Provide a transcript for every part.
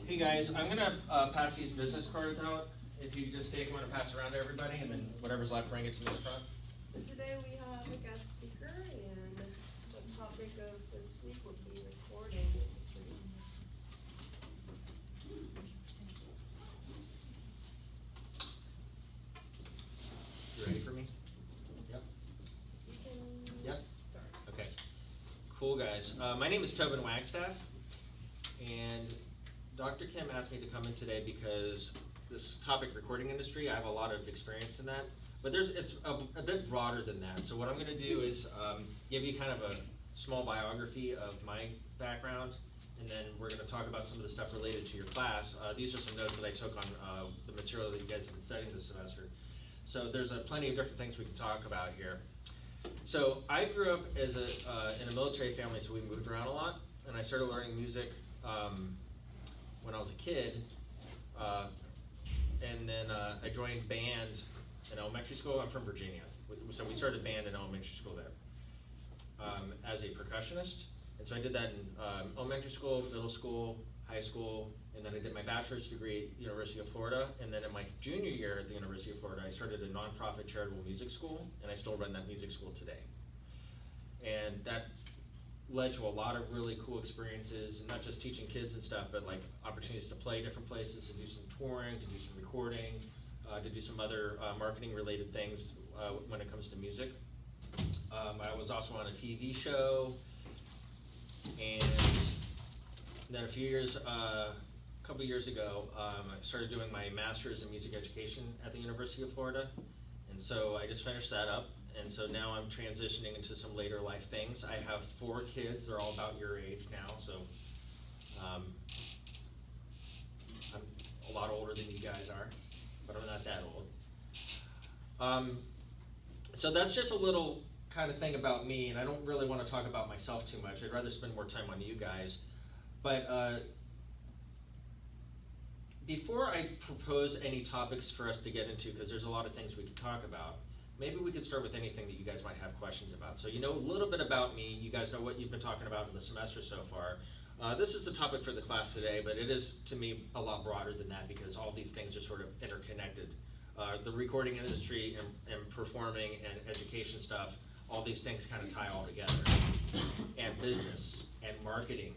Hey guys, I'm gonna pass these business cards out. If you just take them, I'm gonna pass it around to everybody, and then whatever's left, bring it to me in the front. So today we have a guest speaker, and the topic of this week would be recording industry. You ready for me? Yep. You can Yep. start. Okay. Cool guys. My name is Tobin Wagstaff, and Dr. Kim asked me to come in today because this topic, recording industry, I have a lot of experience in that, but it's a bit broader than that. So what I'm going to do is give you kind of a small biography of my background, and then we're going to talk about some of the stuff related to your class. These are some notes that I took on the material that you guys have been studying this semester. So there's plenty of different things we can talk about here. So I grew up as in a military family, so we moved around a lot, and I started learning music when I was a kid, and then I joined band in elementary school. I'm from Virginia, so we started band in elementary school there as a percussionist. And so I did that in elementary school, middle school, high school, and then I did my bachelor's degree at the University of Florida. And then in my junior year at the University of Florida, I started a nonprofit charitable music school, and I still run that music school today. And that led to a lot of really cool experiences, and not just teaching kids and stuff, but like opportunities to play different places, to do some touring, to do some recording, to do some other marketing related things when it comes to music. I was also on a TV show, and then a couple years ago, I started doing my master's in music education at the University of Florida, and so I just finished that up. And so now I'm transitioning into some later life things. I have 4 kids. They're all about your age now, so I'm a lot older than you guys are, but I'm not that old. So that's just a little kind of thing about me, and I don't really want to talk about myself too much. I'd rather spend more time on you guys. But before I propose any topics for us to get into, because there's a lot of things we could talk about, maybe we could start with anything that you guys might have questions about. So you know a little bit about me. You guys know what you've been talking about in the semester so far. This is the topic for the class today, but it is, to me, a lot broader than that because all these things are sort of interconnected. The recording industry and performing and education stuff, all these things kind of tie all together. And business and marketing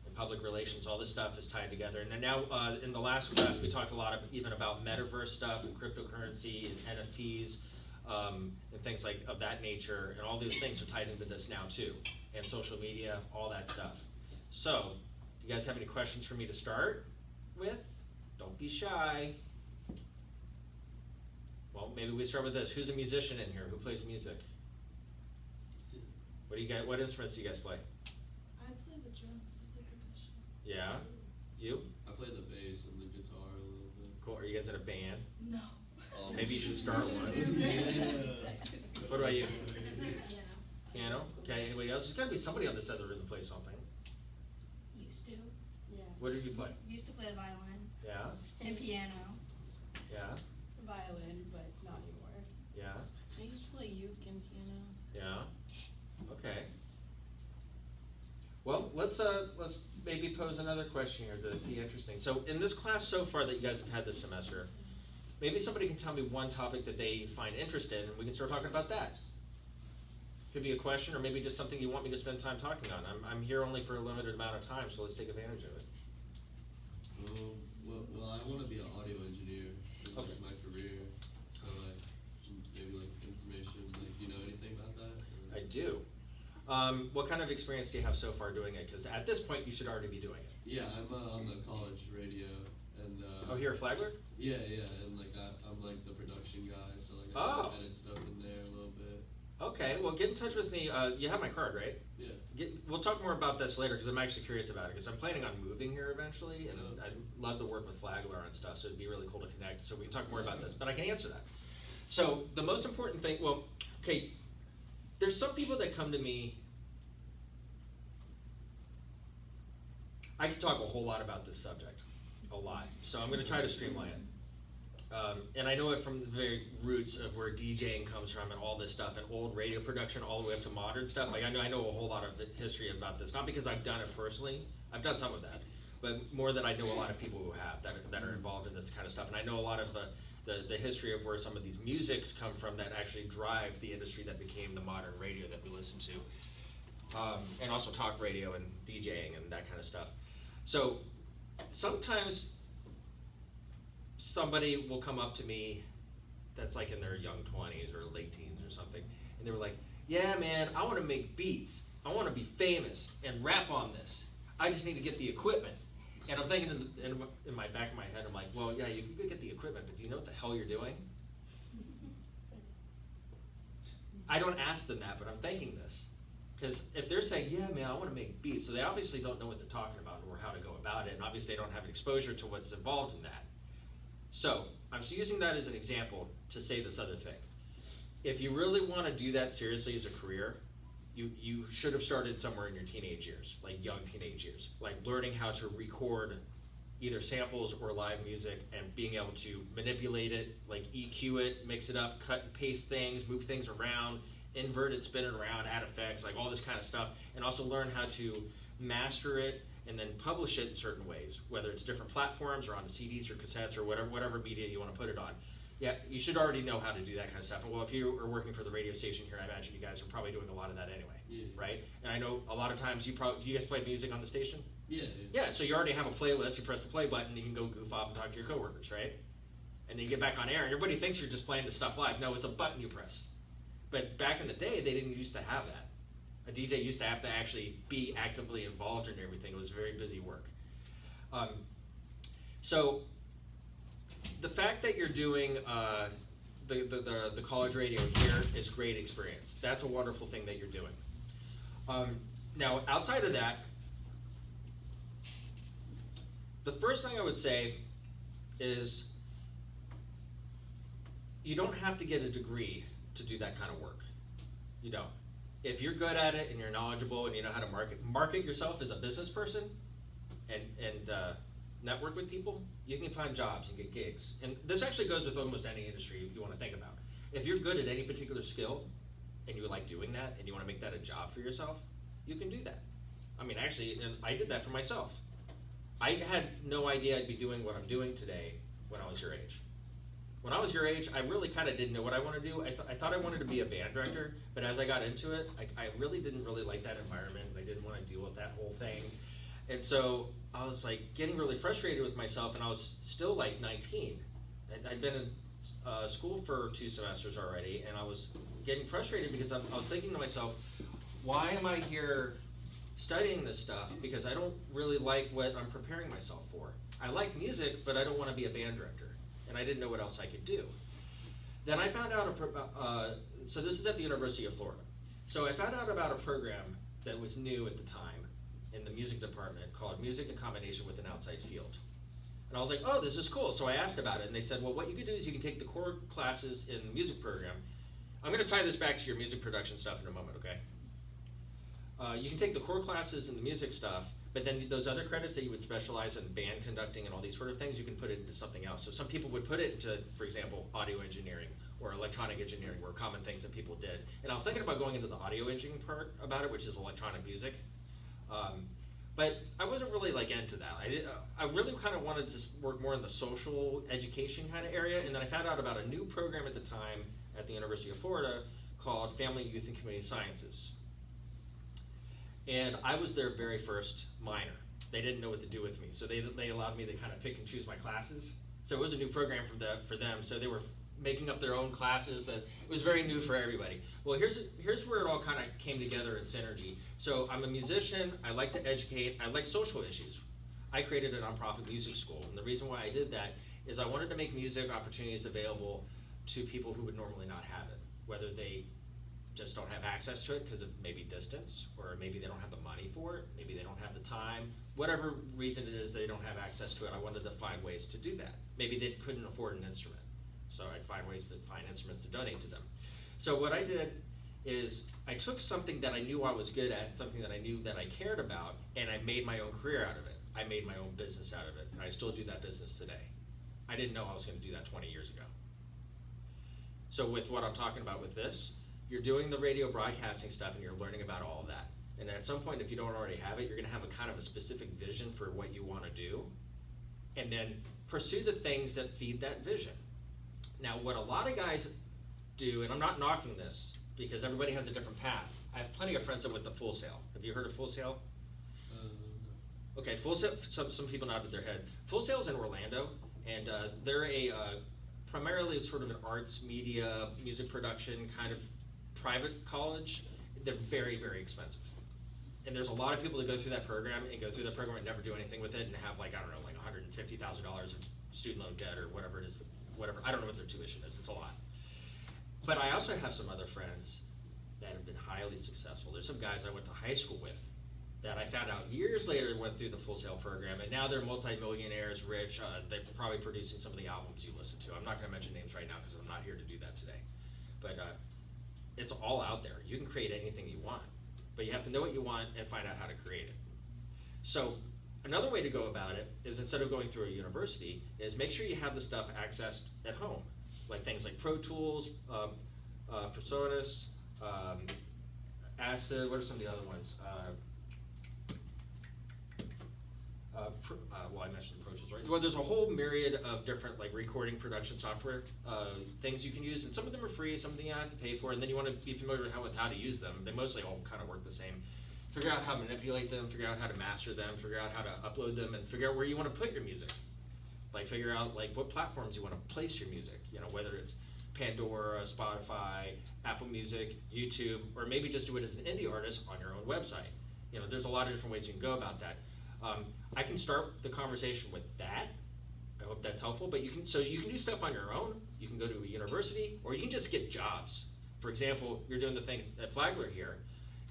and public relations, all this stuff is tied together. And then now, in the last class, we talked a lot even about metaverse stuff and cryptocurrency and NFTs. And things like of that nature, and all those things are tied into this now too, and social media, all that stuff. So, do you guys have any questions for me to start with? Don't be shy. Well, maybe we start with this. Who's a musician in here? Who plays music? What do you guys? What instruments do you guys play? I play the drums. I play percussion. Yeah. You? I play the bass and the guitar a little bit. Cool. Are you guys in a band? No. Maybe you should start one. What about you? Piano? Okay, anybody else? There's got to be somebody on this other room that plays something. Used to. Yeah. What did you play? Used to play the violin. Yeah? And piano. Yeah? Violin, but not anymore. Yeah? I used to play uke and piano. Yeah? Okay. Well, let's maybe pose another question here that'd be interesting. So in this class so far that you guys have had this semester, maybe somebody can tell me one topic that they find interested in, and we can start talking about that. Could be a question, or maybe just something you want me to spend time talking on. I'm here only for a limited amount of time, so let's take advantage of it. Well, I want to be an audio engineer. It's Okay. like my career. So like, maybe like information. Like, you know anything about that? I do. What kind of experience do you have so far doing it? Because at this point, you should already be doing it. Yeah, I'm on the college radio, and Oh, here at Flagler? yeah, and like I'm like the production guy, so like Oh. I edit stuff in there a little bit. Okay, well, get in touch with me. You have my card, right? Yeah. We'll talk more about this later because I'm actually curious about it because I'm planning on moving here eventually, and Oh. I'd love to work with Flagler on stuff, so it'd be really cool to connect. So we can talk more about this, but I can answer that. So the most important thing, well, okay, there's some people that come to me. I could talk a whole lot about this subject, a lot. So I'm going to try to streamline it. And I know it from the very roots of where DJing comes from and all this stuff, and old radio production all the way up to modern stuff. Like I know a whole lot of history about this, not because I've done it personally. I've done some of that, but more that I know a lot of people who have, that are involved in this kind of stuff. And I know a lot of the history of where some of these musics come from that actually drive the industry that became the modern radio that we listen to. And also talk radio and DJing and that kind of stuff. So sometimes somebody will come up to me that's like in their young 20s or late teens or something, and they were like, yeah man, I want to make beats, I want to be famous and rap on this, I just need to get the equipment. And I'm thinking in my back of my head, I'm like, well yeah, you could get the equipment, but do you know what the hell you're doing? I don't ask them that, but I'm thinking this. Because if they're saying, yeah man, I want to make beats, so they obviously don't know what they're talking about or how to go about it, and obviously they don't have exposure to what's involved in that. So I'm just using that as an example to say this other thing. If you really want to do that seriously as a career, you should have started somewhere in your teenage years, like young teenage years, like learning how to record either samples or live music and being able to manipulate it, like EQ it, mix it up, cut and paste things, move things around, invert it, spin it around, add effects, like all this kind of stuff, and also learn how to master it and then publish it in certain ways, whether it's different platforms or on CDs or cassettes or whatever media you want to put it on. Yeah, you should already know how to do that kind of stuff. And well, if you are working for the radio station here, I imagine you guys are probably doing a lot of that anyway, right? And I know a lot of times do you guys play music on the station? Yeah, so you already have a playlist, you press the play button, you can go goof off and talk to your coworkers, right? And then you get back on air, and everybody thinks you're just playing the stuff live. No, it's a button you press. But back in the day, they didn't used to have that. A DJ used to have to actually be actively involved in everything. It was very busy work. So the fact that you're doing the college radio here is great experience. That's a wonderful thing that you're doing. Now, outside of that, the first thing I would say is you don't have to get a degree to do that kind of work. You don't. If you're good at it and you're knowledgeable and you know how to market yourself as a business person and network with people, you can find jobs and get gigs. And this actually goes with almost any industry you want to think about. If you're good at any particular skill and you like doing that and you want to make that a job for yourself, you can do that. I mean, actually, and I did that for myself. I had no idea I'd be doing what I'm doing today when I was your age. When I was your age, I really kind of didn't know what I wanted to do. I thought I wanted to be a band director, but as I got into it, I really didn't really like that environment. I didn't want to deal with that whole thing. And so I was like getting really frustrated with myself, and I was still like 19. I'd been in school for 2 semesters already, and I was getting frustrated because I was thinking to myself, why am I here studying this stuff? Because I don't really like what I'm preparing myself for. I like music, but I don't want to be a band director. And I didn't know what else I could do. Then I found out, so this is at the University of Florida. So I found out about a program that was new at the time in the music department called Music in Combination with an Outside Field. And I was like, oh, this is cool. So I asked about it, and they said, well, what you can do is you can take the core classes in the music program. I'm going to tie this back to your music production stuff in a moment, okay? You can take the core classes in the music stuff, but then those other credits that you would specialize in band conducting and all these sort of things, you can put it into something else. So some people would put it into, for example, audio engineering or electronic engineering were common things that people did. And I was thinking about going into the audio engineering part about it, which is electronic music. But I wasn't really like into that. I really kind of wanted to work more in the social education kind of area. And then I found out about a new program at the time at the University of Florida called Family, Youth, and Community Sciences. And I was their very first minor. They didn't know what to do with me, so they allowed me to kind of pick and choose my classes. So it was a new program for them. So they were making up their own classes. It was very new for everybody. Well, here's where it all kind of came together in synergy. So I'm a musician. I like to educate. I like social issues. I created a nonprofit music school, and the reason why I did that is I wanted to make music opportunities available to people who would normally not have it, whether they just don't have access to it because of maybe distance, or maybe they don't have the money for it, maybe they don't have the time, whatever reason it is they don't have access to it. I wanted to find ways to do that. Maybe they couldn't afford an instrument, so I'd find ways to find instruments to donate to them. So what I did is I took something that I knew I was good at, something that I knew that I cared about, and I made my own career out of it. I made my own business out of it, and I still do that business today. I didn't know I was going to do that 20 years ago. So with what I'm talking about with this, you're doing the radio broadcasting stuff and you're learning about all of that. And at some point, if you don't already have it, you're gonna have a kind of a specific vision for what you wanna do. And then pursue the things that feed that vision. Now, what a lot of guys do, and I'm not knocking this, because everybody has a different path. I have plenty of friends that went to Full Sail. Have you heard of Full Sail? No. Okay, Full Sail, some people nodded their head. Full Sail's in Orlando, and they're a primarily sort of an arts, media, music production kind of private college. They're very, very expensive. And there's a lot of people that go through that program and never do anything with it and have like, I don't know, like $150,000 of student loan debt or whatever it is, whatever. I don't know what their tuition is, it's a lot. But I also have some other friends that have been highly successful. There's some guys I went to high school with that I found out years later went through the Full Sail program, and now they're multimillionaires, rich. They're probably producing some of the albums you listen to. I'm not gonna mention names right now because I'm not here to do that today. But it's all out there. You can create anything you want, but you have to know what you want and find out how to create it. So another way to go about it is, instead of going through a university, is make sure you have the stuff accessed at home, like things like Pro Tools, Personas, Acid. What are some of the other ones? Well, I mentioned Pro Tools, right? Well, there's a whole myriad of different like recording production software things you can use, and some of them are free, some of them you have to pay for, and then you want to be familiar with how to use them. They mostly all kind of work the same. Figure out how to manipulate them, figure out how to master them, figure out how to upload them, and figure out where you want to put your music. Like figure out like what platforms you want to place your music, you know, whether it's Pandora, Spotify, Apple Music, YouTube, or maybe just do it as an indie artist on your own website. You know, there's a lot of different ways you can go about that. I can start the conversation with that. I hope that's helpful, but you can do stuff on your own. You can go to a university, or you can just get jobs. For example, you're doing the thing at Flagler here.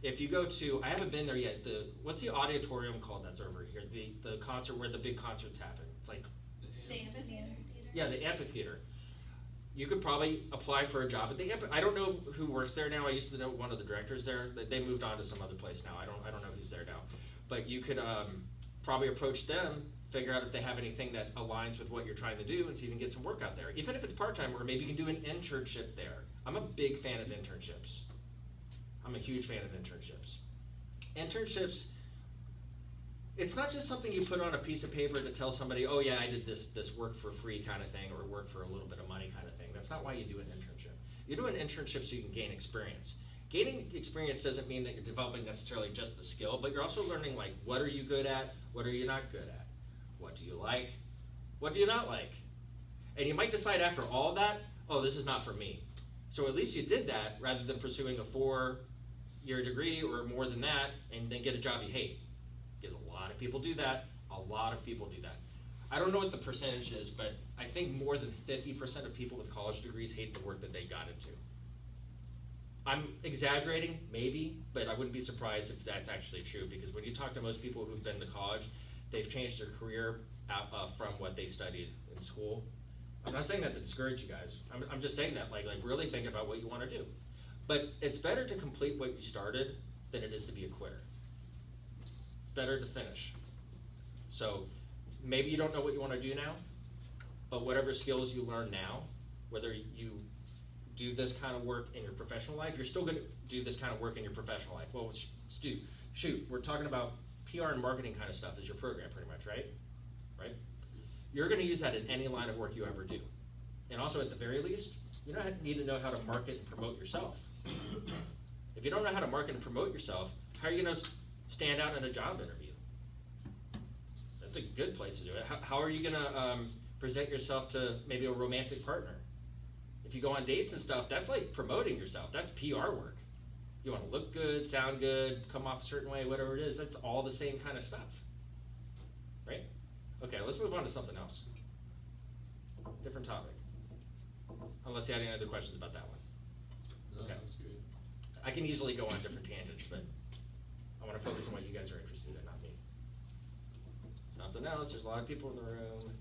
If you go to, I haven't been there yet, what's the auditorium called that's over here? The concert where the big concerts happen. It's like, The amphitheater. yeah, the amphitheater. You could probably apply for a job at the amphitheater. I don't know who works there now. I used to know one of the directors there. They moved on to some other place now. I don't know who's there now. But you could probably approach them, figure out if they have anything that aligns with what you're trying to do, and see if you can get some work out there. Even if it's part-time, or maybe you can do an internship there. I'm a big fan of internships. I'm a huge fan of internships. Internships, it's not just something you put on a piece of paper to tell somebody, oh yeah, I did this work for free kind of thing, or work for a little bit of money kind of thing. That's not why you do an internship. You do an internship so you can gain experience. Gaining experience doesn't mean that you're developing necessarily just the skill, but you're also learning like, what are you good at? What are you not good at? What do you like? What do you not like? And you might decide after all of that, oh, this is not for me. So at least you did that rather than pursuing a 4-year degree or more than that and then get a job you hate. Because a lot of people do that. A lot of people do that. I don't know what the percentage is, but I think more than 50% of people with college degrees hate the work that they got into. I'm exaggerating, maybe, but I wouldn't be surprised if that's actually true, because when you talk to most people who've been to college, they've changed their career from what they studied in school. I'm not saying that to discourage you guys. I'm just saying that like really think about what you want to do. But it's better to complete what you started than it is to be a quitter. It's better to finish. So maybe you don't know what you want to do now, but whatever skills you learn now, whether you do this kind of work in your professional life, you're still going to do this kind of work in your professional life. Well, shoot, we're talking about PR and marketing kind of stuff as your program pretty much, right? Right? You're going to use that in any line of work you ever do. And also, at the very least, you need to know how to market and promote yourself. If you don't know how to market and promote yourself, how are you going to stand out in a job interview? That's a good place to do it. How are you going to present yourself to maybe a romantic partner? If you go on dates and stuff, that's like promoting yourself. That's PR work. You want to look good, sound good, come off a certain way, whatever it is. That's all the same kind of stuff, right? Okay, let's move on to something else. Different topic. Unless you have any other questions about that one. No, Okay. that's great. I can easily go on different tangents, but I want to focus on what you guys are interested in, not me. Something else, there's a lot of people in the room.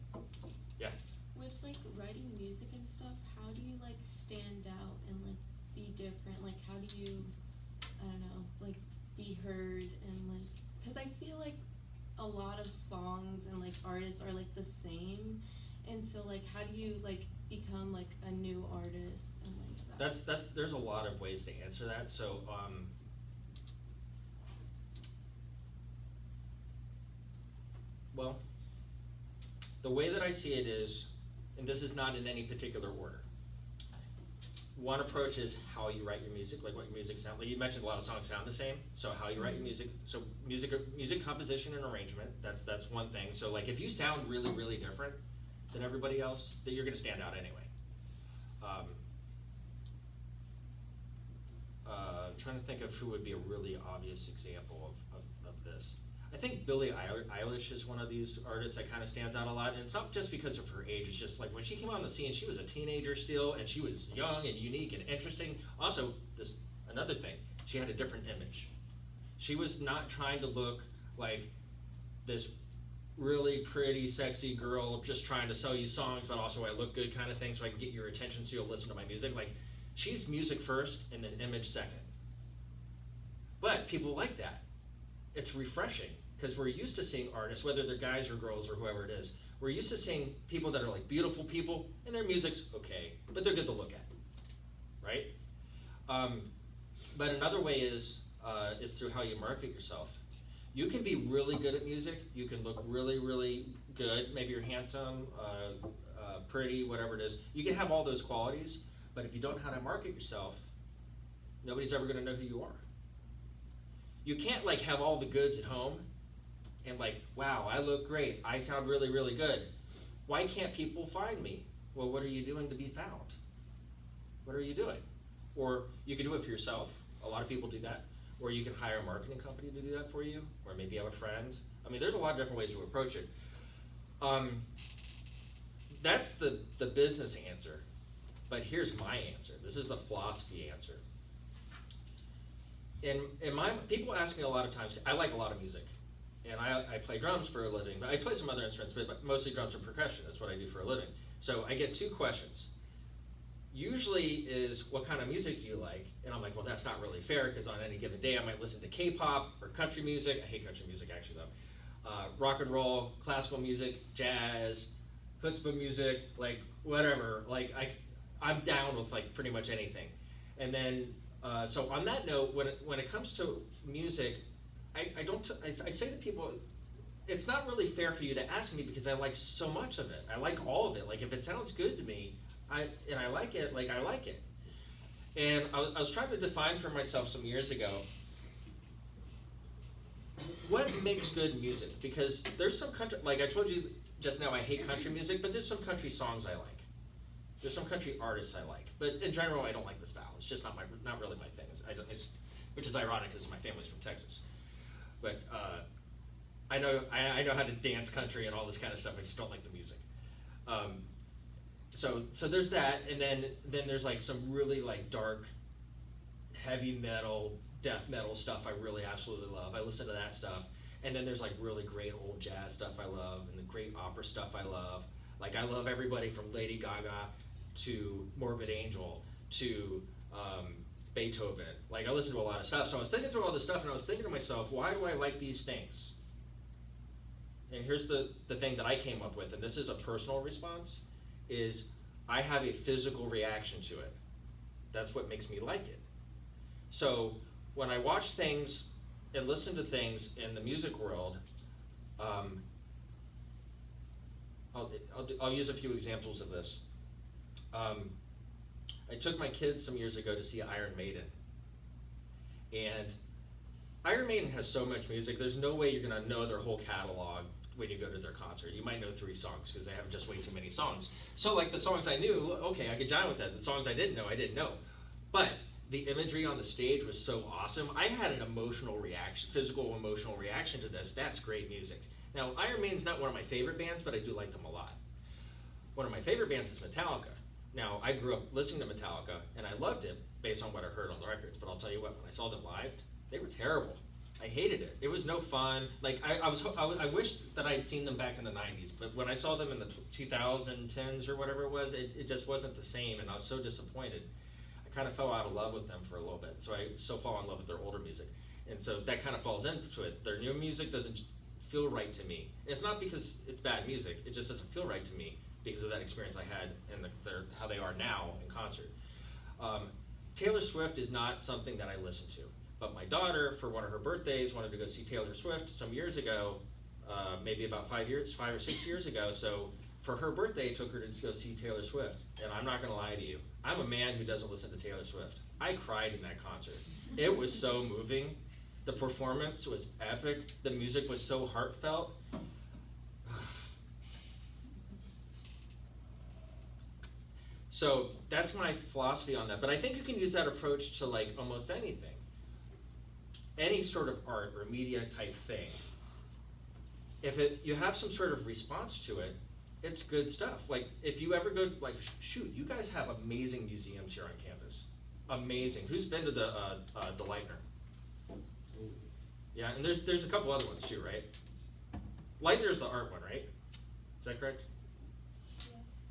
Yeah. With like writing music and stuff, how do you like stand out and like be different? Like how do you, I don't know, like be heard and like, cause I feel like a lot of songs and like artists are like the same, and so like how do you like become like a new artist and like that? There's a lot of ways to answer that. So Well, the way that I see it is, and this is not in any particular order. One approach is how you write your music, like what your music sounds like. You mentioned a lot of songs sound the same, so how you write your music. So music composition and arrangement, that's one thing. So like if you sound really, really different than everybody else, then you're gonna stand out anyway. I'm trying to think of who would be a really obvious example of this. I think Billie Eilish is one of these artists that kind of stands out a lot, and it's not just because of her age, it's just like when she came on the scene, she was a teenager still, and she was young and unique and interesting. Also, another thing, she had a different image. She was not trying to look like this really pretty, sexy girl just trying to sell you songs, but also I look good kind of thing so I can get your attention so you'll listen to my music. Like, she's music first and then image second. But people like that. It's refreshing because we're used to seeing artists, whether they're guys or girls or whoever it is, we're used to seeing people that are like beautiful people and their music's okay, but they're good to look at, right? But another way is through how you market yourself. You can be really good at music. You can look really, really good. Maybe you're handsome, pretty, whatever it is. You can have all those qualities, but if you don't know how to market yourself, nobody's ever going to know who you are. You can't like have all the goods at home and like, wow, I look great. I sound really, really good. Why can't people find me? Well, what are you doing to be found? What are you doing? Or you can do it for yourself. A lot of people do that. Or you can hire a marketing company to do that for you. Or maybe you have a friend. I mean, there's a lot of different ways to approach it. That's the business answer. But here's my answer. This is the philosophy answer. In my, people ask me a lot of times, I like a lot of music. And I play drums for a living. But I play some other instruments, but mostly drums and percussion. That's what I do for a living. So I get two questions. Usually is, what kind of music do you like? And I'm like, well, that's not really fair because on any given day I might listen to K-pop or country music. I hate country music actually though. Rock and roll, classical music, jazz, chutzpah music, like whatever. Like I'm down with like pretty much anything. And then, so on that note, when it comes to music, I say to people, it's not really fair for you to ask me because I like so much of it. I like all of it. Like if it sounds good to me, I like it, like I like it. And I was trying to define for myself some years ago, what makes good music? Because there's some country, like I told you just now, I hate country music, but there's some country songs I like. There's some country artists I like. But in general, I don't like the style. It's just not really my thing. Which is ironic because my family's from Texas. But I know how to dance country and all this kind of stuff. I just don't like the music. So there's that, and then there's like some really like dark, heavy metal, death metal stuff I really absolutely love. I listen to that stuff. And then there's like really great old jazz stuff I love, and the great opera stuff I love. Like I love everybody from Lady Gaga to Morbid Angel to Beethoven. Like I listen to a lot of stuff. So I was thinking through all this stuff and I was thinking to myself, why do I like these things? And here's the thing that I came up with, and this is a personal response, is I have a physical reaction to it. That's what makes me like it. So when I watch things and listen to things in the music world, I'll use a few examples of this. I took my kids some years ago to see Iron Maiden. And Iron Maiden has so much music, there's no way you're gonna know their whole catalog when you go to their concert. You might know 3 songs because they have just way too many songs. So like the songs I knew, okay, I could jive with that. The songs I didn't know. But the imagery on the stage was so awesome. I had an emotional reaction, physical emotional reaction to this. That's great music. Now, Iron Maiden's not one of my favorite bands, but I do like them a lot. One of my favorite bands is Metallica. Now, I grew up listening to Metallica, and I loved it based on what I heard on the records. But I'll tell you what, when I saw them live, they were terrible. I hated it. It was no fun. Like I wish that I had seen them back in the 90s, but when I saw them in the 2010s or whatever it was, it just wasn't the same, and I was so disappointed. I kind of fell out of love with them for a little bit, so I still fall in love with their older music. And so that kind of falls into it. Their new music doesn't feel right to me. And it's not because it's bad music, it just doesn't feel right to me because of that experience I had and how they are now in concert. Taylor Swift is not something that I listen to. But my daughter, for one of her birthdays, wanted to go see Taylor Swift some years ago. maybe about 5 or 6 years ago. So for her birthday, I took her to go see Taylor Swift. And I'm not gonna lie to you, I'm a man who doesn't listen to Taylor Swift. I cried in that concert. It was so moving. The performance was epic. The music was so heartfelt. So that's my philosophy on that. But I think you can use that approach to like almost anything. Any sort of art or media type thing. If you have some sort of response to it, it's good stuff. Like if you ever go, like shoot, you guys have amazing museums here on campus. Amazing. Who's been to the Leitner? Yeah, and there's a couple other ones too, right? Leitner's the art one, right? Is that correct?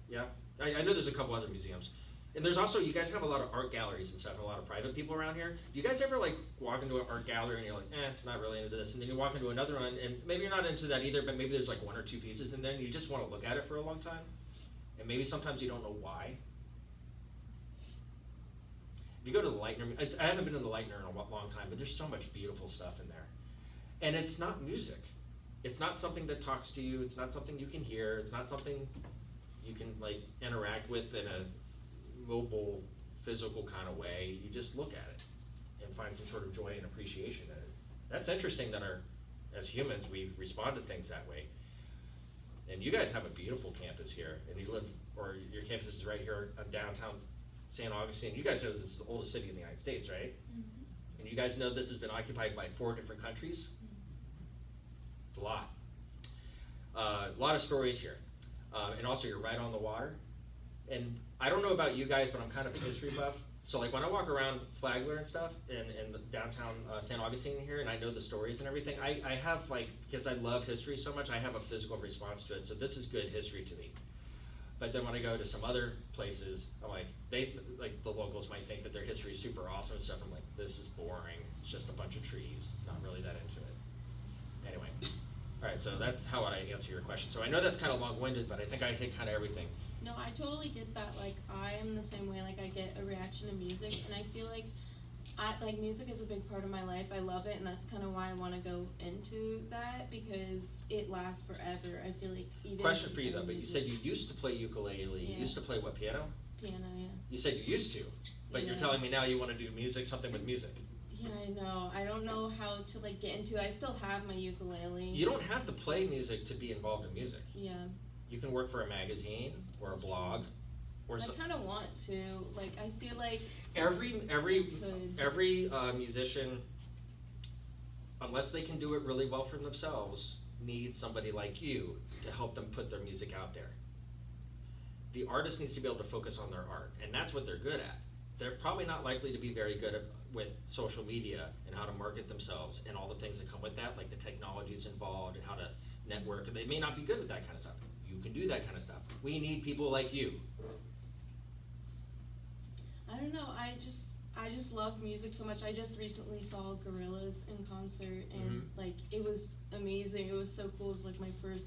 Yeah. I know there's a couple other museums. And there's also, you guys have a lot of art galleries and stuff, a lot of private people around here. Do you guys ever like walk into an art gallery and you're like, not really into this, and then you walk into another one and maybe you're not into that either, but maybe there's like 1 or 2 pieces and then you just want to look at it for a long time? And maybe sometimes you don't know why. If you go to the Leitner, I haven't been to the Leitner in a long time, but there's so much beautiful stuff in there. And it's not music. It's not something that talks to you. It's not something you can hear. It's not something you can like interact with in a mobile, physical kind of way. You just look at it and find some sort of joy and appreciation in it. That's interesting that as humans, we respond to things that way. And you guys have a beautiful campus here, and you live, or your campus is right here on downtown St. Augustine. You guys know this is the oldest city in the United States, right? Mm-hmm. And you guys know this has been occupied by 4 different countries? It's a lot. A lot of stories here. And also you're right on the water. And I don't know about you guys, but I'm kind of a history buff. So like when I walk around Flagler and stuff in the downtown St. Augustine here, and I know the stories and everything, I have like, because I love history so much, I have a physical response to it. So this is good history to me. But then when I go to some other places, I'm like, the locals might think that their history is super awesome and stuff. I'm like, this is boring. It's just a bunch of trees. Not really that into it. Anyway, all right, so that's how I answer your question. So I know that's kind of long-winded, but I think I hit kind of everything. No, I totally get that. Like, I am the same way. Like, I get a reaction to music, and I feel like music is a big part of my life. I love it, and that's kind of why I want to go into that, because it lasts forever. I feel like even. Question for you though, but you said you used to play ukulele. Yeah. You used to play what, piano? Piano, yeah. You said you used to, but you're Yeah. telling me now you want to do music, something with music. Yeah, I know. I don't know how to like get into it. I still have my ukulele. You don't have to play music to be involved in music. Yeah. You can work for a magazine or a blog or I something. kind of want to. Like, I feel like Every could. musician, unless they can do it really well for themselves, needs somebody like you to help them put their music out there. The artist needs to be able to focus on their art, and that's what they're good at. They're probably not likely to be very good with social media and how to market themselves and all the things that come with that, like the technologies involved and how to network. They may not be good at that kind of stuff. You can do that kind of stuff. We need people like you. I don't know. I just love music so much. I just recently saw Gorillaz in concert, and like it was amazing. It was so cool. It was like my first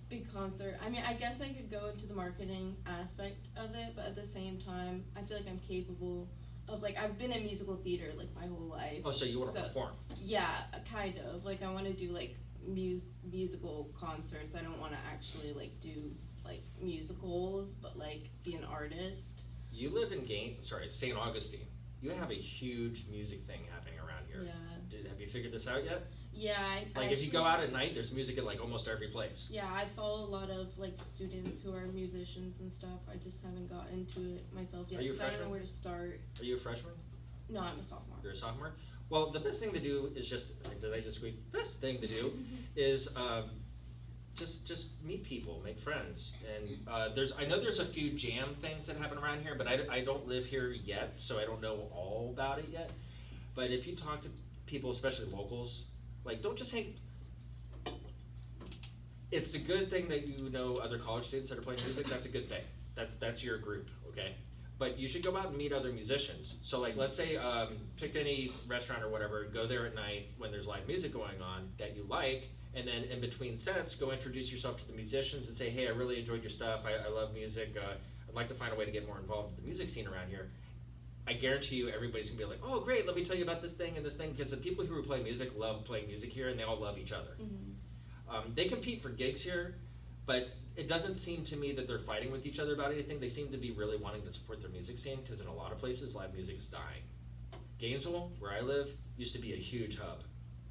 big concert. I mean, I guess I could go into the marketing aspect of it, but at the same time, I feel like I'm capable of like I've been in musical theater like my whole life. Oh, so you want to perform? Yeah, kind of. Like I want to do like musical concerts. I don't want to actually like do like musicals, but like be an artist. You live in St. Augustine. You have a huge music thing happening around here. Yeah. Have you figured this out yet? Yeah, Like if you go out at night, there's music at like almost every place. Yeah, I follow a lot of like students who are musicians and stuff. I just haven't got into it myself yet. Are you a 'cause I don't freshman? know where to start. Are you a freshman? No, I'm a sophomore. You're a sophomore? Well, the best thing to do is did I just squeak? Best thing to do is just meet people, make friends. And I know there's a few jam things that happen around here, but I don't live here yet, so I don't know all about it yet. But if you talk to people, especially locals, like don't just hang. It's a good thing that you know other college students that are playing music. That's a good thing. That's your group, okay? But you should go out and meet other musicians. So like, let's say, pick any restaurant or whatever, go there at night when there's live music going on that you like, and then in between sets, go introduce yourself to the musicians and say, hey, I really enjoyed your stuff. I love music. I'd like to find a way to get more involved with the music scene around here. I guarantee you everybody's gonna be like, oh great, let me tell you about this thing and this thing, because the people who play music love playing music here and they all love each other. They compete for gigs here, but it doesn't seem to me that they're fighting with each other about anything. They seem to be really wanting to support their music scene, because in a lot of places, live music is dying. Gainesville, where I live, used to be a huge hub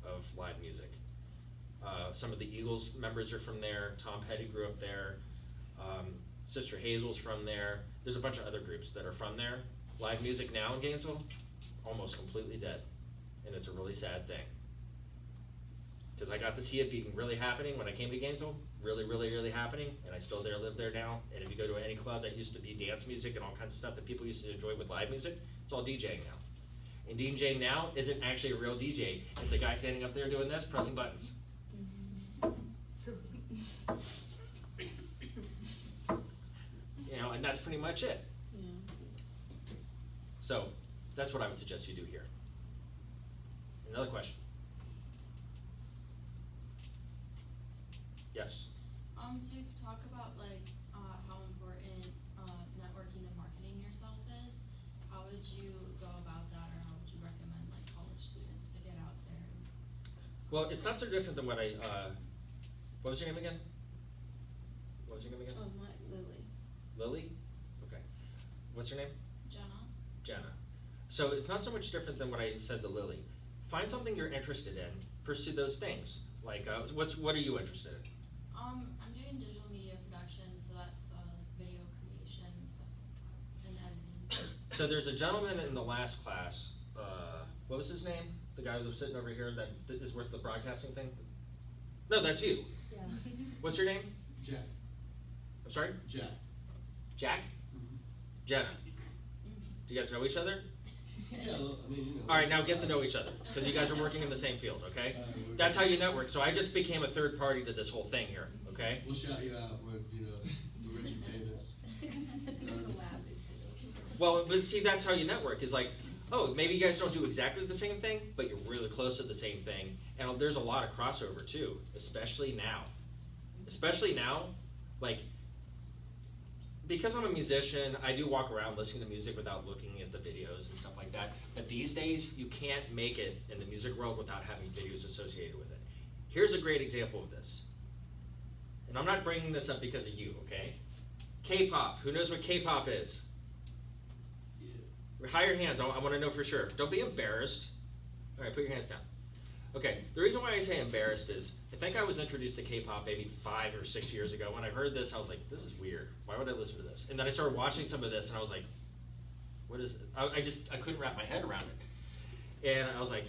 of live music. Some of the Eagles members are from there. Tom Petty grew up there. Sister Hazel's from there. There's a bunch of other groups that are from there. Live music now in Gainesville, almost completely dead. And it's a really sad thing. Because I got to see it being really happening when I came to Gainesville. Really, really, really happening. And I still live there now. And if you go to any club that used to be dance music and all kinds of stuff that people used to enjoy with live music, it's all DJing now. And DJing now isn't actually a real DJ. It's a guy standing up there doing this, pressing buttons. You know, and that's pretty much it. Yeah. So that's what I would suggest you do here. Another question? Yes. So you talk about like how important networking and marketing yourself is. How would you go about that, or how would you recommend like college students to get out there? Well, it's not so different than what I, what was your name again? What was your name again? Oh, my Lily. Lily? Okay. What's your name? Jenna? Jenna. So it's not so much different than what I said to Lily. Find something you're interested in, pursue those things. Like, what are you interested in? I'm doing digital media production, so that's video creation and stuff like that, and editing. So there's a gentleman in the last class, what was his name? The guy that was sitting over here that is worth the broadcasting thing? No, that's you. Yeah. What's your name? Jack. I'm sorry? Jack. Jack? Jenna. Do you guys know each other? Yeah, well, I mean, you know. All right, now get to know each other, because you guys are working in the same field, okay? That's how you network. So I just became a third party to this whole thing here, okay? We'll shout you out when, you know, the rich and famous. Well, but see, that's how you network, is like, oh, maybe you guys don't do exactly the same thing, but you're really close to the same thing. And there's a lot of crossover too, especially now. Especially now, like, because I'm a musician, I do walk around listening to music without looking at the videos and stuff like that. But these days, you can't make it in the music world without having videos associated with it. Here's a great example of this. And I'm not bringing this up because of you, okay? K-pop. Who knows what K-pop is? Yeah. High your hands. I want to know for sure. Don't be embarrassed. All right, put your hands down. Okay, the reason why I say embarrassed is I think I was introduced to K-pop maybe 5 or 6 years ago. When I heard this, I was like, this is weird. Why would I listen to this? And then I started watching some of this, and I was like, what is it? I couldn't wrap my head around it. And I was like,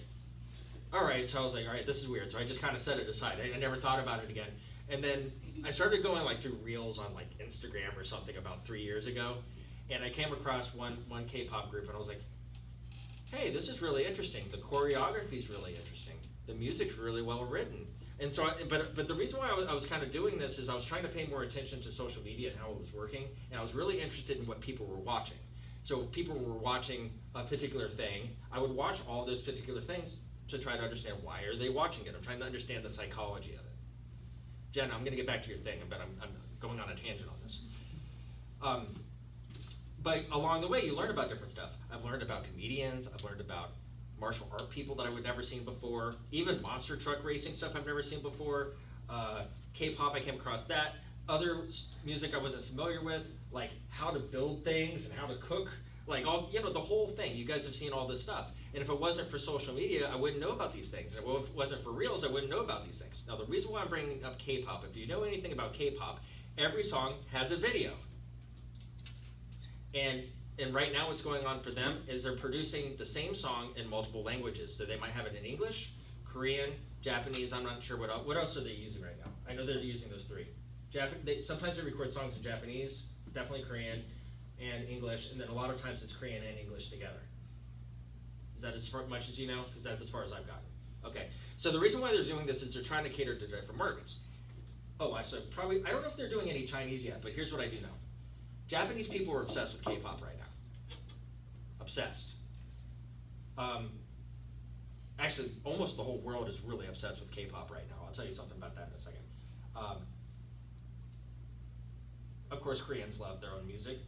all right. So I was like, all right, this is weird. So I just kind of set it aside. I never thought about it again. And then I started going like through reels on like Instagram or something about 3 years ago. And I came across one K-pop group, and I was like, hey, this is really interesting. The choreography is really interesting. The music's really well written. And so, but the reason why I was kind of doing this is I was trying to pay more attention to social media and how it was working, and I was really interested in what people were watching. So if people were watching a particular thing, I would watch all those particular things to try to understand why are they watching it. I'm trying to understand the psychology of it. Jen, I'm going to get back to your thing, but I'm going on a tangent on this. But along the way, you learn about different stuff. I've learned about comedians. I've learned about martial art people that I would never seen before. Even monster truck racing stuff I've never seen before. K-pop, I came across that. Other music I wasn't familiar with, like how to build things and how to cook. Like all, you know, the whole thing. You guys have seen all this stuff. And if it wasn't for social media, I wouldn't know about these things. And if it wasn't for reels, I wouldn't know about these things. Now, the reason why I'm bringing up K-pop, if you know anything about K-pop, every song has a video. And right now what's going on for them is they're producing the same song in multiple languages. So they might have it in English, Korean, Japanese, I'm not sure what else are they using right now. I know they're using those three. Sometimes they record songs in Japanese, definitely Korean, and English, and then a lot of times it's Korean and English together. Is that as much as you know? Because that's as far as I've gotten. Okay, so the reason why they're doing this is they're trying to cater to different markets. Oh, I don't know if they're doing any Chinese yet, but here's what I do know. Japanese people are obsessed with K-pop right now. Obsessed. Actually, almost the whole world is really obsessed with K-pop right now. I'll tell you something about that in a second. Of course, Koreans love their own music.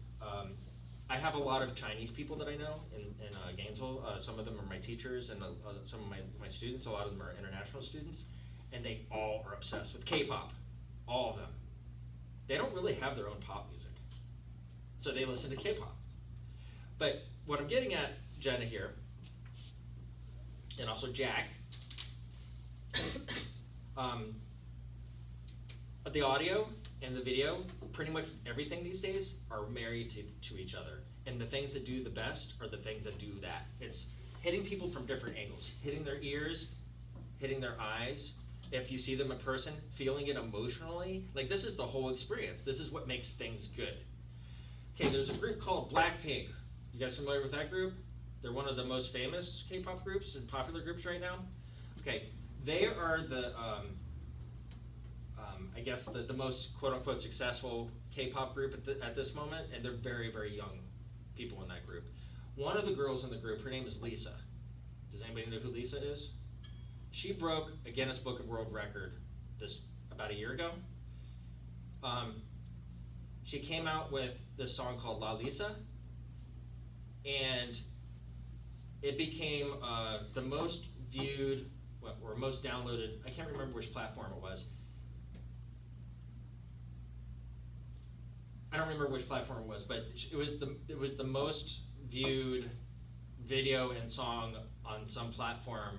I have a lot of Chinese people that I know in Gainesville. Some of them are my teachers and some of my students. A lot of them are international students. and they all are obsessed with K-pop, all of them. They don't really have their own pop music, so they listen to K-pop. But what I'm getting at, Jenna here, and also Jack, the audio and the video, pretty much everything these days are married to each other. And the things that do the best are the things that do that. It's hitting people from different angles, hitting their ears, hitting their eyes. If you see them in person, feeling it emotionally, like this is the whole experience. This is what makes things good. Okay, there's a group called Blackpink. You guys familiar with that group? They're one of the most famous K-pop groups and popular groups right now. Okay, they are the, I guess the most quote-unquote successful K-pop group at this moment, and they're very, very young people in that group. One of the girls in the group, her name is Lisa. Does anybody know who Lisa is? She broke a Guinness Book of World Record about a year ago. She came out with this song called La Lisa, and it became the most viewed, or most downloaded, I can't remember which platform it was. I don't remember which platform it was, but it was the most viewed video and song on some platform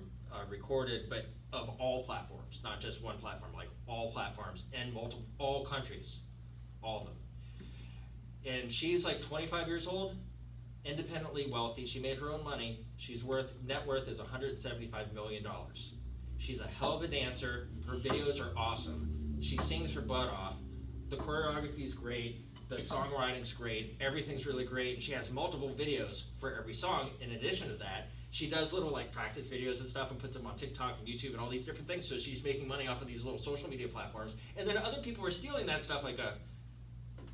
recorded, but of all platforms, not just one platform, like all platforms and all countries, all of them. And she's like 25 years old, independently wealthy. She made her own money. Net worth is $175 million. She's a hell of a dancer. Her videos are awesome. She sings her butt off. The choreography is great. The songwriting's great. Everything's really great. And she has multiple videos for every song. In addition to that, she does little like practice videos and stuff and puts them on TikTok and YouTube and all these different things. So she's making money off of these little social media platforms. And then other people are stealing that stuff. Like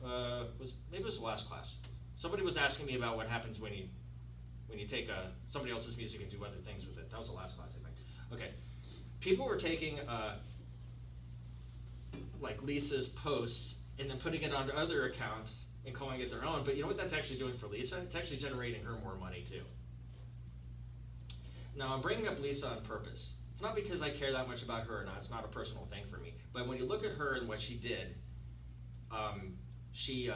maybe it was the last class. Somebody was asking me about what happens when you take somebody else's music and do other things with it. That was the last class, I think. Okay, people were taking like Lisa's posts and then putting it onto other accounts and calling it their own. But you know what that's actually doing for Lisa? It's actually generating her more money too. Now I'm bringing up Lisa on purpose. It's not because I care that much about her or not. It's not a personal thing for me. But when you look at her and what she did, she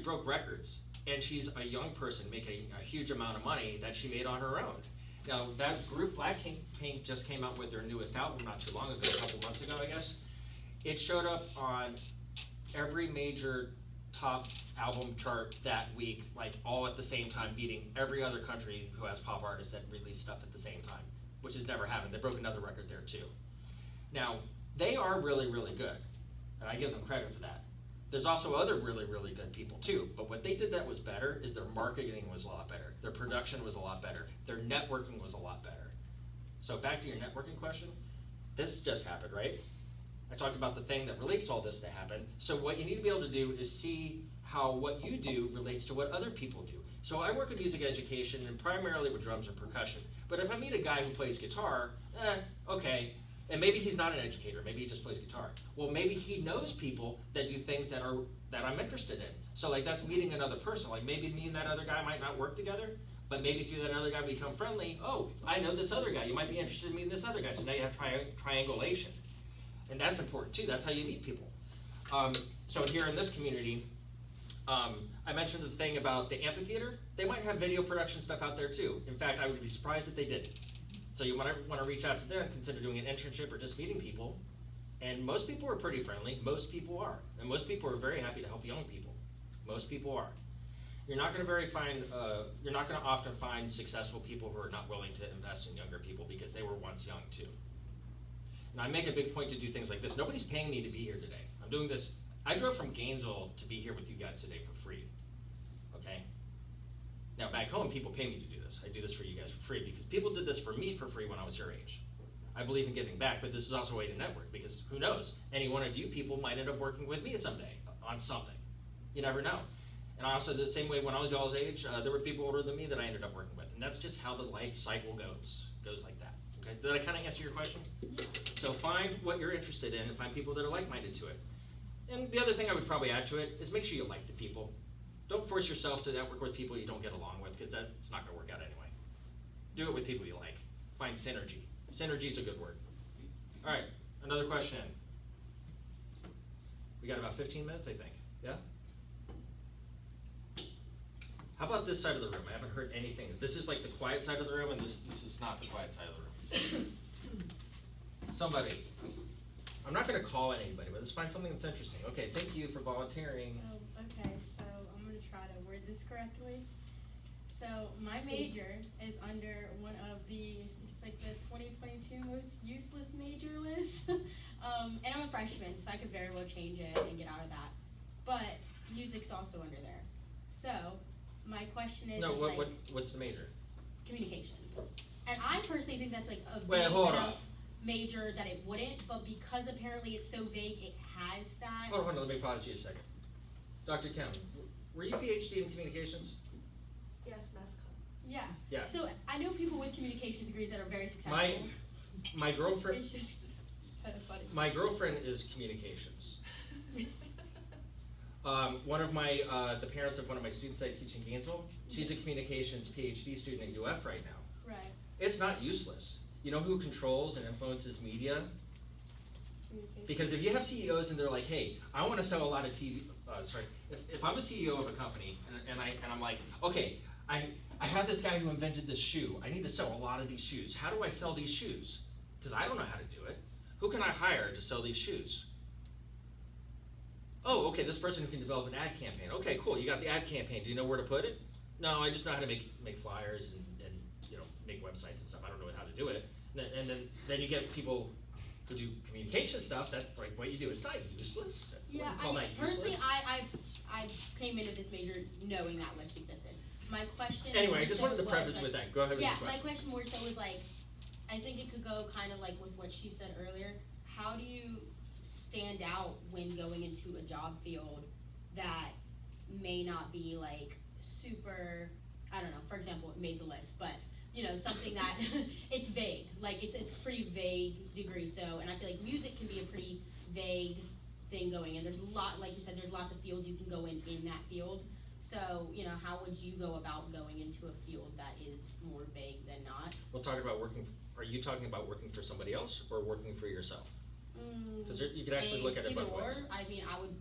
broke records, and she's a young person making a huge amount of money that she made on her own. Now that group Blackpink just came out with their newest album not too long ago, a couple months ago, I guess. It showed up on every major top album chart that week, like all at the same time, beating every other country who has pop artists that release stuff at the same time, which has never happened. They broke another record there too. Now, they are really, really good, and I give them credit for that. There's also other really, really good people too, but what they did that was better is their marketing was a lot better, their production was a lot better, their networking was a lot better. So back to your networking question, this just happened, right? I talked about the thing that relates all this to happen. So what you need to be able to do is see how what you do relates to what other people do. So I work in music education and primarily with drums and percussion. But if I meet a guy who plays guitar, okay, and maybe he's not an educator, maybe he just plays guitar. Well, maybe he knows people that do things that I'm interested in. So like that's meeting another person. Like maybe me and that other guy might not work together, but maybe through that other guy become friendly. Oh, I know this other guy. You might be interested in meeting this other guy. So now you have triangulation. And that's important too. That's how you meet people. So here in this community, I mentioned the thing about the amphitheater. They might have video production stuff out there too. In fact, I would be surprised if they didn't. So you want to reach out to them, consider doing an internship or just meeting people. And most people are pretty friendly. Most people are. And most people are very happy to help young people. Most people are. You're not going to often find successful people who are not willing to invest in younger people because they were once young too. Now I make a big point to do things like this. Nobody's paying me to be here today. I'm doing this. I drove from Gainesville to be here with you guys today for free. Okay? Now back home, people pay me to do this. I do this for you guys for free because people did this for me for free when I was your age. I believe in giving back, but this is also a way to network because who knows? Any one of you people might end up working with me someday on something. You never know. And I also, the same way when I was y'all's age, there were people older than me that I ended up working with. And that's just how the life cycle goes. Goes like that. Okay? Did I kind of answer your question? So find what you're interested in and find people that are like-minded to it. And the other thing I would probably add to it is make sure you like the people. Don't force yourself to network with people you don't get along with because that's not going to work out anyway. Do it with people you like. Find synergy. Synergy is a good word. All right, another question. We got about 15 minutes, I think. Yeah? How about this side of the room? I haven't heard anything. This is like the quiet side of the room, and this is not the quiet side of the room. Somebody. I'm not going to call anybody, but let's find something that's interesting. Okay, thank you for volunteering. Oh, okay, so I'm gonna try to word this correctly. So my major is under one of it's like the 2022 most useless major list. And I'm a freshman, so I could very well change it and get out of that. But music's also under there. So my question is, No, is what, like what's the major? communications. And I personally think that's like a Wait, vague hold enough on. major that it wouldn't, but because apparently it's so vague, it has that. Hold on, let me pause you a second. Dr. Kim, were you PhD in communications? Yes, mass comm. Yeah. Yeah. So I know people with communications degrees that are very successful. My girlfriend, It's just kind of funny. my girlfriend is communications. One of my, the parents of one of my students I teach in Gainesville, she's a communications PhD student at UF right now. Right. It's not useless. You know who controls and influences media? Communication. Because if you have CEOs and they're like, hey, I want to sell a lot of TV, if I'm a CEO of a company and I'm like, okay, I have this guy who invented this shoe. I need to sell a lot of these shoes. How do I sell these shoes? Because I don't know how to do it. Who can I hire to sell these shoes? Oh, okay, this person who can develop an ad campaign. Okay, cool, you got the ad campaign. Do you know where to put it? No, I just know how to make flyers and you know, make websites and stuff. I don't know how to do it. And then you get people who do communication stuff. That's like what you do. It's not useless. Yeah, wouldn't call I mean, that personally, useless. I came into this major knowing that list existed. My question. Anyway, I more just so wanted to was, preface like, with that. Go ahead with Yeah, your my question. question more so was like, I think it could go kind of like with what she said earlier. How do you stand out when going into a job field that may not be like super, I don't know, for example, it made the list, but you know, something that it's vague, like it's pretty vague degree. So, and I feel like music can be a pretty vague thing going in. There's a lot, like you said, there's lots of fields you can go in that field. So, you know, how would you go about going into a field that is more vague than not? We'll talk about working. Are you talking about working for somebody else or working for yourself? Because you can actually look at it Either both or. ways. I mean, I would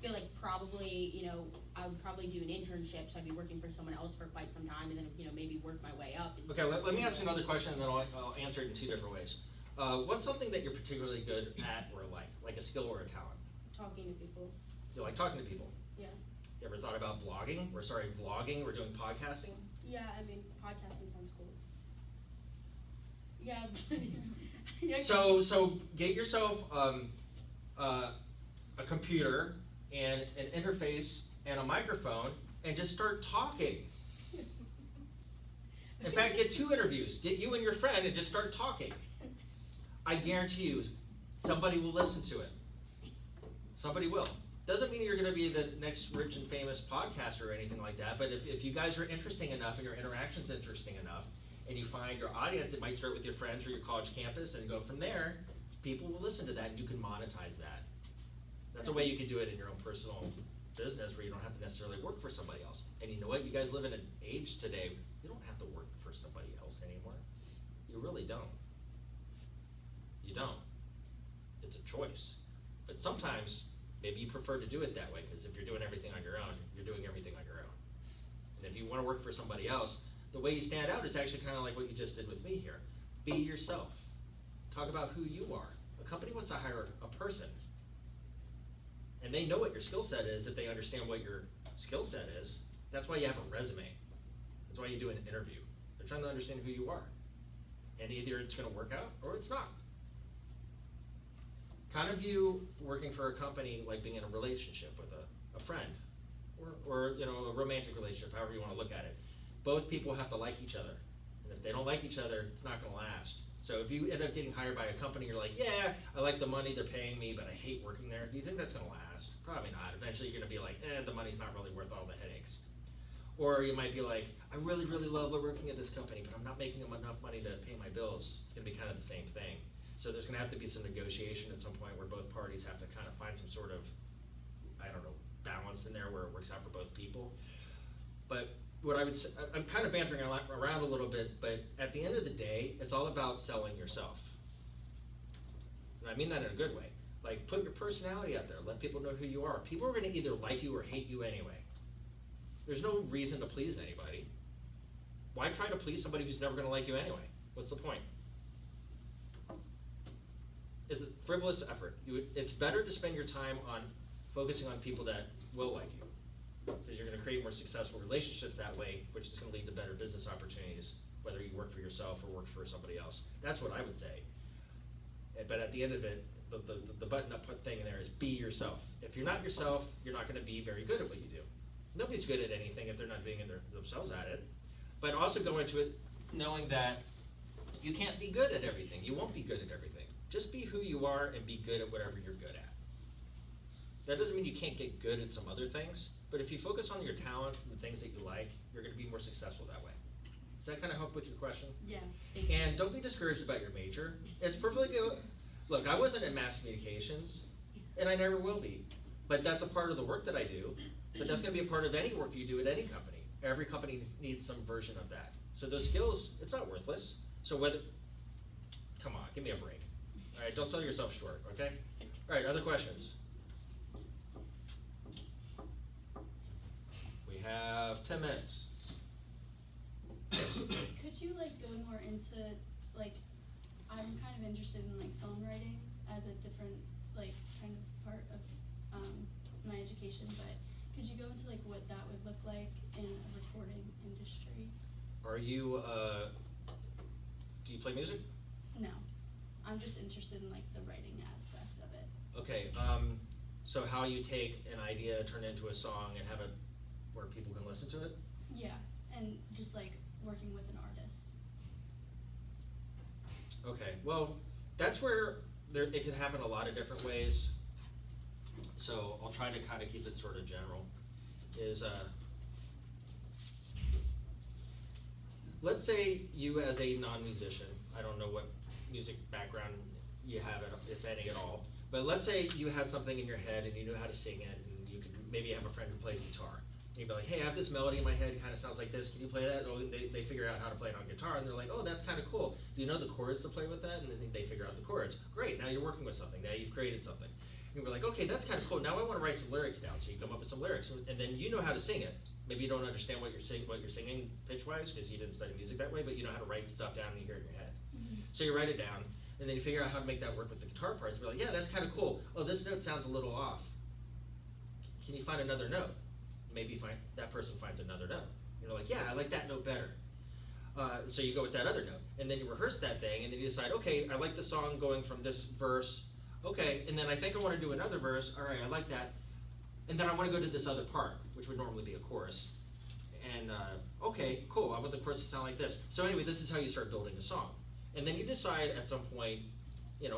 feel like probably, you know, I would probably do an internship, so I'd be working for someone else for quite some time, and then, you know, maybe work my way up. and Okay, start let me ask you doing- another question, and then I'll answer it in two different ways. What's something that you're particularly good at or like a skill or a talent? Talking to people. You like talking to people? Yeah. You ever thought about vlogging? We're doing podcasting? Yeah, I mean, podcasting sounds cool. Yeah. Yeah, So get yourself a computer and an interface and a microphone and just start talking. In fact, get 2 interviews. Get you and your friend and just start talking. I guarantee you, somebody will listen to it. Somebody will. Doesn't mean you're going to be the next rich and famous podcaster or anything like that, but if you guys are interesting enough and your interaction's interesting enough, and you find your audience, it might start with your friends or your college campus and go from there, people will listen to that and you can monetize that. That's a way you can do it in your own personal business where you don't have to necessarily work for somebody else. And you know what? You guys live in an age today, you don't have to work for somebody else anymore. You really don't. You don't. It's a choice. But sometimes, maybe you prefer to do it that way, because if you're doing everything on your own, you're doing everything on your own. And if you want to work for somebody else, the way you stand out is actually kind of like what you just did with me here. Be yourself. Talk about who you are. A company wants to hire a person, and they know what your skill set is if they understand what your skill set is. That's why you have a resume. That's why you do an interview. They're trying to understand who you are. And either it's going to work out or it's not. Kind of view working for a company like being in a relationship with a friend or you know, a romantic relationship, however you want to look at it. Both people have to like each other. And if they don't like each other, it's not going to last. So if you end up getting hired by a company, you're like, yeah, I like the money they're paying me, but I hate working there. Do you think that's going to last? Probably not. Eventually you're going to be like, the money's not really worth all the headaches. Or you might be like, I really, really love working at this company, but I'm not making them enough money to pay my bills. It's going to be kind of the same thing. So there's going to have to be some negotiation at some point where both parties have to kind of find some sort of, I don't know, balance in there where it works out for both people. But what I would say, I'm kind of bantering around a little bit, but at the end of the day, it's all about selling yourself. And I mean that in a good way. Like, put your personality out there. Let people know who you are. People are going to either like you or hate you anyway. There's no reason to please anybody. Why try to please somebody who's never going to like you anyway? What's the point? It's a frivolous effort. It's better to spend your time on focusing on people that will like you, because you're going to create more successful relationships that way, which is going to lead to better business opportunities, whether you work for yourself or work for somebody else. That's what I would say. But at the end of it, the button-up thing in there is be yourself. If you're not yourself, you're not going to be very good at what you do. Nobody's good at anything if they're not being themselves at it. But also go into it knowing that you can't be good at everything. You won't be good at everything. Just be who you are and be good at whatever you're good at. That doesn't mean you can't get good at some other things, but if you focus on your talents and the things that you like, you're going to be more successful that way. Does that kind of help with your question? Yeah. And don't be discouraged about your major. It's perfectly good. Look, I wasn't in mass communications, and I never will be. But that's a part of the work that I do. But that's going to be a part of any work you do at any company. Every company needs some version of that. So those skills, it's not worthless. So whether, come on, give me a break. All right, don't sell yourself short, okay? All right, other questions? We have 10 minutes. Could you like go more into like, I'm kind of interested in like songwriting as a different like kind of part of my education, but could you go into like what that would look like in a recording industry? Are you, do you play music? No, I'm just interested in like the writing aspect of it. Okay, so how you take an idea, turn it into a song, and have it where people can listen to it? Yeah, and just like working with an artist. Okay, well, that's where it can happen a lot of different ways. So I'll try to kind of keep it sort of general. Let's say you as a non-musician, I don't know what music background you have, if any at all, but let's say you had something in your head and you knew how to sing it, and you could maybe have a friend who plays guitar. And you'd be like, hey, I have this melody in my head, it kind of sounds like this, can you play that? Oh, they figure out how to play it on guitar, and they're like, oh, that's kind of cool. Do you know the chords to play with that? And then they figure out the chords. Great, now you're working with something, now you've created something. And you're like, okay, that's kind of cool, now I want to write some lyrics down. So you come up with some lyrics, and then you know how to sing it. Maybe you don't understand what you're singing pitch-wise, because you didn't study music that way, but you know how to write stuff down and you hear it in your head. Mm-hmm. So you write it down, and then you figure out how to make that work with the guitar parts. You're like, yeah, that's kind of cool. Oh, this note sounds a little off. Can you find another note? Maybe that person finds another note. You're like, yeah, I like that note better. So you go with that other note, and then you rehearse that thing, and then you decide, okay, I like the song going from this verse, okay, and then I think I want to do another verse, all right, I like that, and then I want to go to this other part, which would normally be a chorus, and okay, cool, I want the chorus to sound like this. So anyway, this is how you start building a song. And then you decide at some point,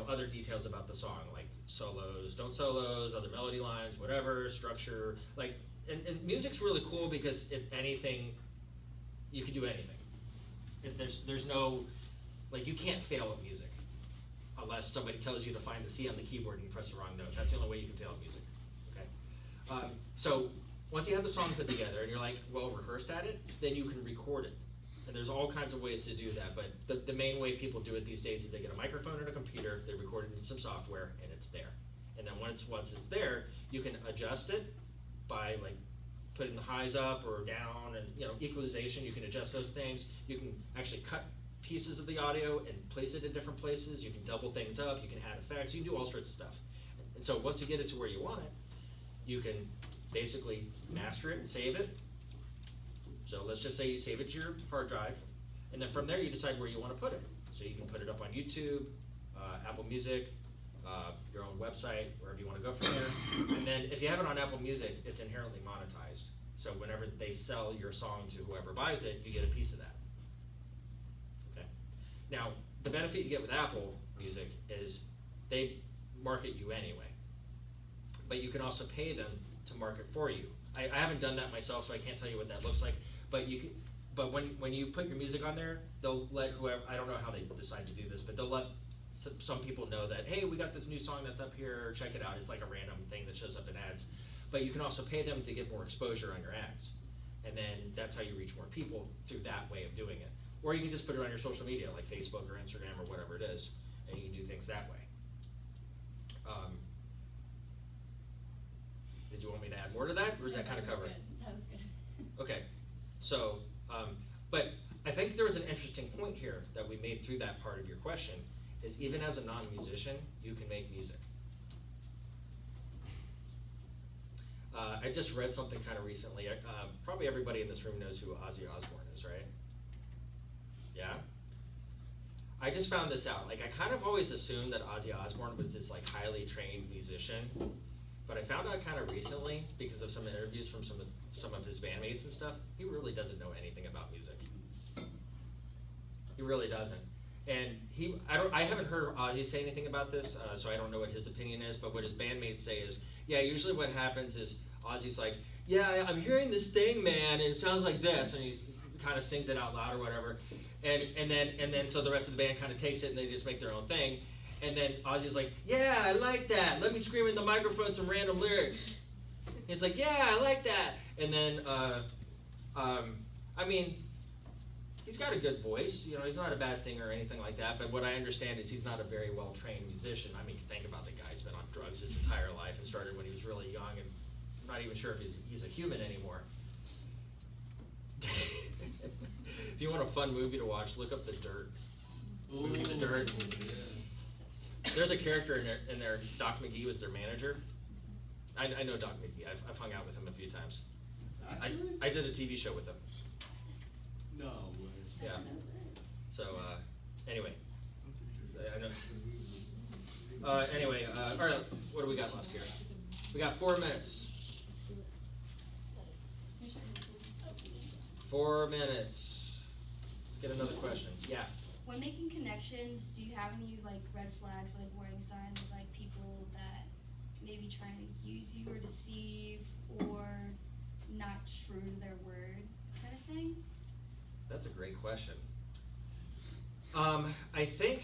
other details about the song, like solos, don't solos, other melody lines, whatever, structure, like, and music's really cool because if anything, you can do anything. There's no, like, you can't fail at music unless somebody tells you to find the C on the keyboard and you press the wrong note. That's the only way you can fail at music, okay? So once you have the song put together and you're like well rehearsed at it, then you can record it. And there's all kinds of ways to do that, but the main way people do it these days is they get a microphone and a computer, they record it in some software, and it's there. And then once it's there, you can adjust it by like putting the highs up or down, and equalization, you can adjust those things. You can actually cut pieces of the audio and place it in different places. You can double things up, you can add effects, you can do all sorts of stuff. And so once you get it to where you want it, you can basically master it and save it. So let's just say you save it to your hard drive, and then from there you decide where you want to put it. So you can put it up on YouTube, Apple Music, your own website, wherever you want to go from there. And then if you have it on Apple Music, it's inherently monetized. So whenever they sell your song to whoever buys it, you get a piece of that. Okay. Now, the benefit you get with Apple Music is they market you anyway, but you can also pay them to market for you. I haven't done that myself, so I can't tell you what that looks like. But you can. But when you put your music on there, they'll let whoever, I don't know how they decide to do this, but they'll let some people know that, hey, we got this new song that's up here, check it out. It's like a random thing that shows up in ads. But you can also pay them to get more exposure on your ads. And then that's how you reach more people through that way of doing it. Or you can just put it on your social media, like Facebook or Instagram or whatever it is, and you can do things that way. Did you want me to add more to that, or is that kind of covered? That was good. Okay, so, but I think there was an interesting point here that we made through that part of your question, is even as a non-musician, you can make music. I just read something kind of recently. Probably everybody in this room knows who Ozzy Osbourne is, right? Yeah? I just found this out. Like, I kind of always assumed that Ozzy Osbourne was this like highly trained musician, but I found out kind of recently, because of some interviews from some of his bandmates and stuff, he really doesn't know anything about music. He really doesn't. And I haven't heard Ozzy say anything about this, so I don't know what his opinion is, but what his bandmates say is, yeah, usually what happens is Ozzy's like, yeah, I'm hearing this thing, man, and it sounds like this, and he's kind of sings it out loud or whatever, and then so the rest of the band kind of takes it and they just make their own thing, and then Ozzy's like, yeah, I like that, let me scream in the microphone some random lyrics. He's like, yeah, I like that, and then, I mean, he's got a good voice, you know, he's not a bad singer or anything like that, but what I understand is he's not a very well-trained musician. I mean, think about the guy who's been on drugs his entire life and started when he was really young, and I'm not even sure if he's a human anymore. If you want a fun movie to watch, look up The Dirt. Ooh, Movie The Dirt. yeah. There's a character in there, Doc McGee was their manager. I know Doc McGee, I've hung out with him a few times. Actually? I did a TV show with him. No way. Yeah. So, anyway. I know. Anyway, all right, what do we got left here? We got 4 minutes. 4 minutes. Let's get another question. Yeah. When making connections, do you have any like red flags or like warning signs of like people that maybe trying to use you or deceive or not true to their word kind of thing? That's a great question. I think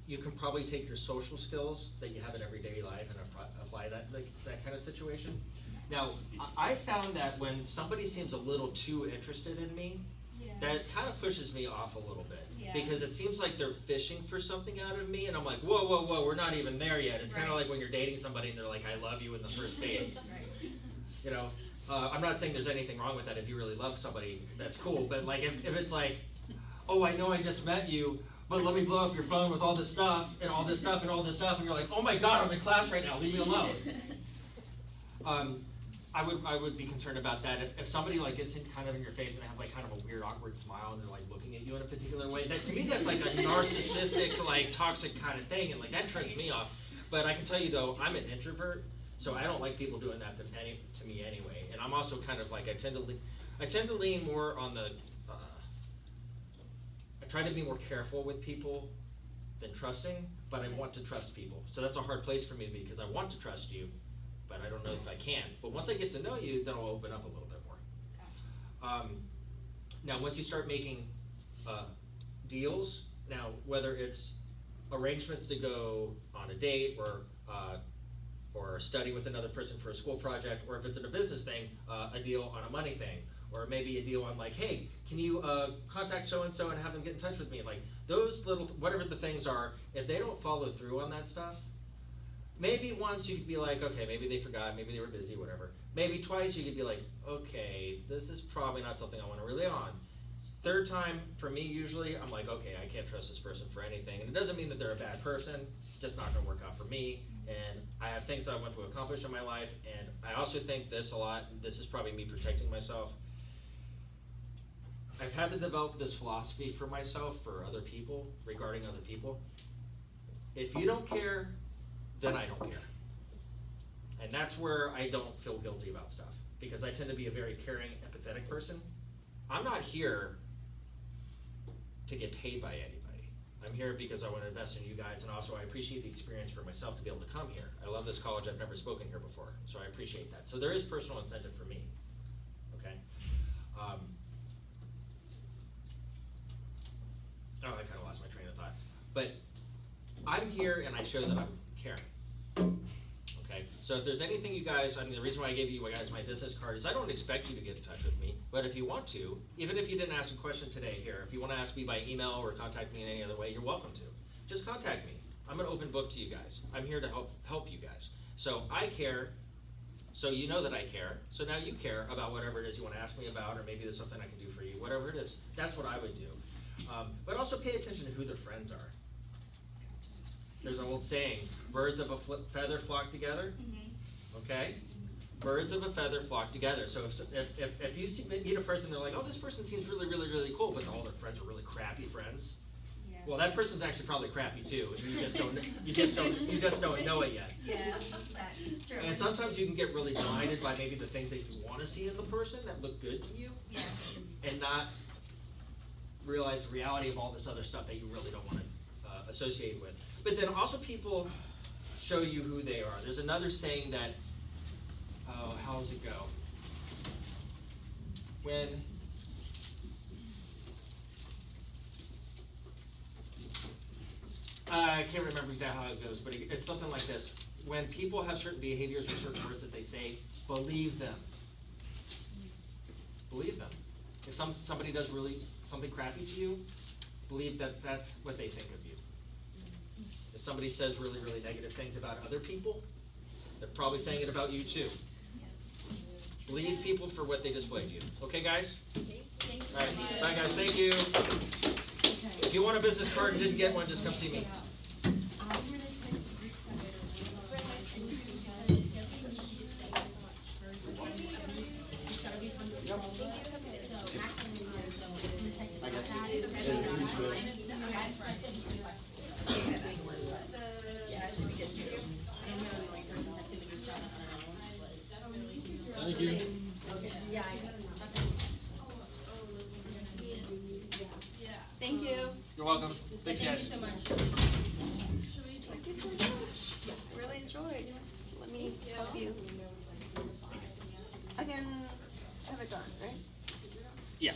you can probably take your social skills that you have in everyday life and apply that that kind of situation. Now, I found that when somebody seems a little too interested in me, Yeah. that kind of pushes me off a little bit. Yeah. Because it seems like they're fishing for something out of me, and I'm like, whoa, whoa, whoa, we're not even there yet. It's kind of Right. like when you're dating somebody and they're like, I love you in the first date. Right. You know, I'm not saying there's anything wrong with that. If you really love somebody, that's cool. But like, if it's like, oh, I know I just met you, but let me blow up your phone with all this stuff and all this stuff and all this stuff, and you're like, oh my God, I'm in class right now. Leave me alone. I would be concerned about that. If somebody like gets in kind of in your face and they have like kind of a weird, awkward smile and they're like looking at you in a particular way, that to me that's like a narcissistic, like toxic kind of thing, and like that turns me off. But I can tell you though, I'm an introvert, so I don't like people doing that to me anyway. And I'm also kind of like I tend to lean more on the. I try to be more careful with people than trusting, but I want to trust people. So that's a hard place for me to be because I want to trust you, but I don't know if I can. But once I get to know you, then I'll open up a little bit more. Gotcha. Now, once you start making deals, now whether it's arrangements to go on a date or study with another person for a school project, or if it's in a business thing, a deal on a money thing, or maybe a deal on like, hey, can you contact so-and-so and have them get in touch with me? Like those little, whatever the things are, if they don't follow through on that stuff, maybe once you could be like, okay, maybe they forgot, maybe they were busy, whatever. Maybe twice you could be like, okay, this is probably not something I want to rely on. Third time, for me usually, I'm like, okay, I can't trust this person for anything. And it doesn't mean that they're a bad person, just not going to work out for me. And I have things I want to accomplish in my life, and I also think this a lot, this is probably me protecting myself. I've had to develop this philosophy for myself, for other people, regarding other people. If you don't care, then I don't care. And that's where I don't feel guilty about stuff, because I tend to be a very caring, empathetic person. I'm not here to get paid by anybody. I'm here because I want to invest in you guys, and also I appreciate the experience for myself to be able to come here. I love this college. I've never spoken here before, so I appreciate that. So there is personal incentive for me, okay? Oh, I kind of lost my train of thought. But I'm here and I show that I'm caring. Okay, so if there's anything you guys, I mean, the reason why I gave you guys my business card is I don't expect you to get in touch with me, but if you want to, even if you didn't ask a question today here, if you want to ask me by email or contact me in any other way, you're welcome to. Just contact me. I'm an open book to you guys. I'm here to help you guys. So I care, so you know that I care. So now you care about whatever it is you want to ask me about, or maybe there's something I can do for you, whatever it is. That's what I would do. But also pay attention to who their friends are. There's an old saying, birds of a feather flock together. Okay? Birds of a feather flock together. So if you meet a person, they're like, oh, this person seems really, really, really cool, but all their friends are really crappy friends. Yeah. Well, that person's actually probably crappy too, and you just don't know it yet. Yeah, that's true. And sometimes you can get really blinded by maybe the things that you want to see in the person that look good to you, Yeah. and not realize the reality of all this other stuff that you really don't want to associate with. But then also people show you who they are. There's another saying that, how does it go? When I can't remember exactly how it goes, but it's something like this. When people have certain behaviors or certain words that they say, believe them. Believe them. If somebody does really something crappy to you, believe that that's what they think of you. If somebody says really, really negative things about other people, they're probably saying it about you too. Believe people for what they display to you. Okay, guys? Thank you All right, so much. bye guys, thank you. If you want a business card and didn't get one, just come see me. I guess. Yeah, this seems good. Thank you. Yeah, Thank you. You're welcome. Thanks, Thank guys. you so much. thank you so much. Really enjoyed. Let me help you. I can have it done, right? Yeah.